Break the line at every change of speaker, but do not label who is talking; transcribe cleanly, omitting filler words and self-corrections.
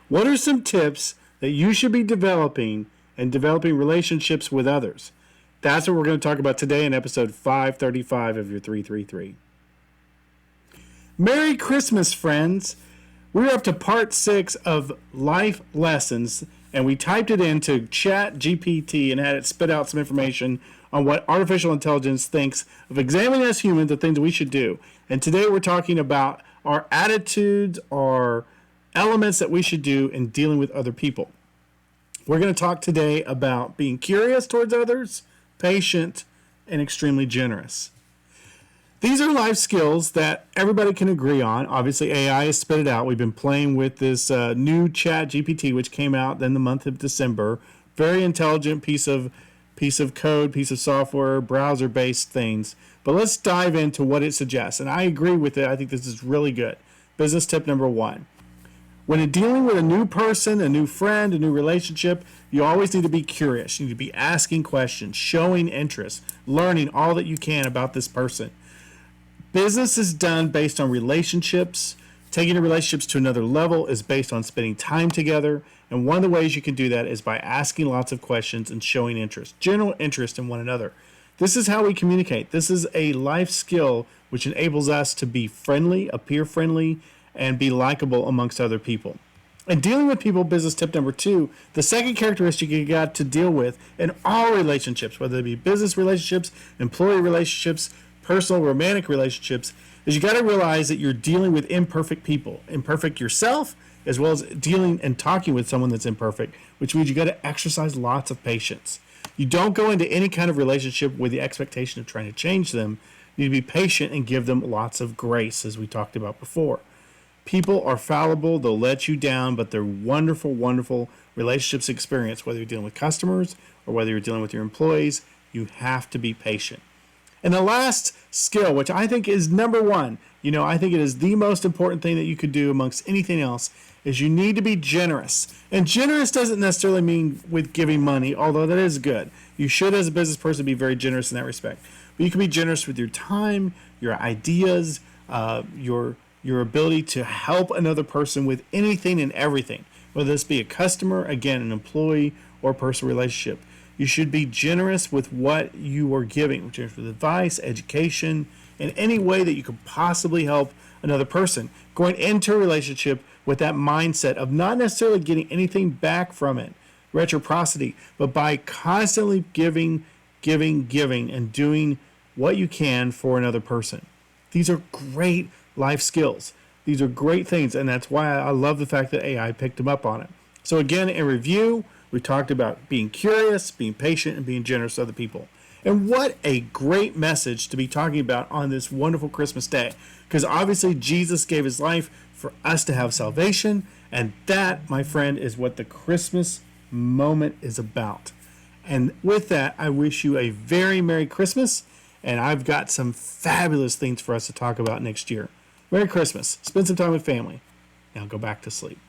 What are some tips that you should be developing and developing relationships with others? That's what we're going to talk about today in episode 535 of your 333. Merry Christmas, friends. We're up to part 6 of life lessons, and we typed it into ChatGPT and had it spit out some information on what artificial intelligence thinks of examining us humans, the things we should do. And today we're talking about our attitudes, our elements that we should do in dealing with other people. We're going to talk today about being curious towards others, patient, and extremely generous. These are life skills that everybody can agree on. Obviously, AI has spit it out. We've been playing with this new ChatGPT, which came out in the month of December. Very intelligent piece of code, piece of software, browser-based things. But let's dive into what it suggests. And I agree with it. I think this is really good. Business tip number 1. When dealing with a new person, a new friend, a new relationship, you always need to be curious. You need to be asking questions, showing interest, learning all that you can about this person. Business is done based on relationships. Taking your relationships to another level is based on spending time together. And one of the ways you can do that is by asking lots of questions and showing interest, general interest in one another. This is how we communicate. This is a life skill which enables us to be friendly, appear friendly, and be likable amongst other people. And dealing with people, business tip number 2, the second characteristic you got to deal with in all relationships, whether it be business relationships, employee relationships, personal romantic relationships, is you got to realize that you're dealing with imperfect people, imperfect yourself, as well as dealing and talking with someone that's imperfect, which means you got to exercise lots of patience. You don't go into any kind of relationship with the expectation of trying to change them. You need to be patient and give them lots of grace, as we talked about before. People are fallible, they'll let you down, but they're wonderful, wonderful relationships experience, whether you're dealing with customers or whether you're dealing with your employees. You have to be patient. And the last skill, which I think is number 1, I think it is the most important thing that you could do amongst anything else, is you need to be generous. And generous doesn't necessarily mean with giving money, although that is good. You should, as a business person, be very generous in that respect. But you can be generous with your time, your ideas, your ability to help another person with anything and everything, whether this be a customer, again, an employee, or a personal relationship. You should be generous with what you are giving, which is with advice, education, in any way that you could possibly help another person. Going into a relationship with that mindset of not necessarily getting anything back from it, reciprocity, but by constantly giving, and doing what you can for another person. These are great life skills. These are great things, and that's why I love the fact that AI picked them up on it. So again, in review, we talked about being curious, being patient, and being generous to other people. And what a great message to be talking about on this wonderful Christmas day. Because obviously Jesus gave his life for us to have salvation. And that, my friend, is what the Christmas moment is about. And with that, I wish you a very Merry Christmas. And I've got some fabulous things for us to talk about next year. Merry Christmas. Spend some time with family. Now go back to sleep.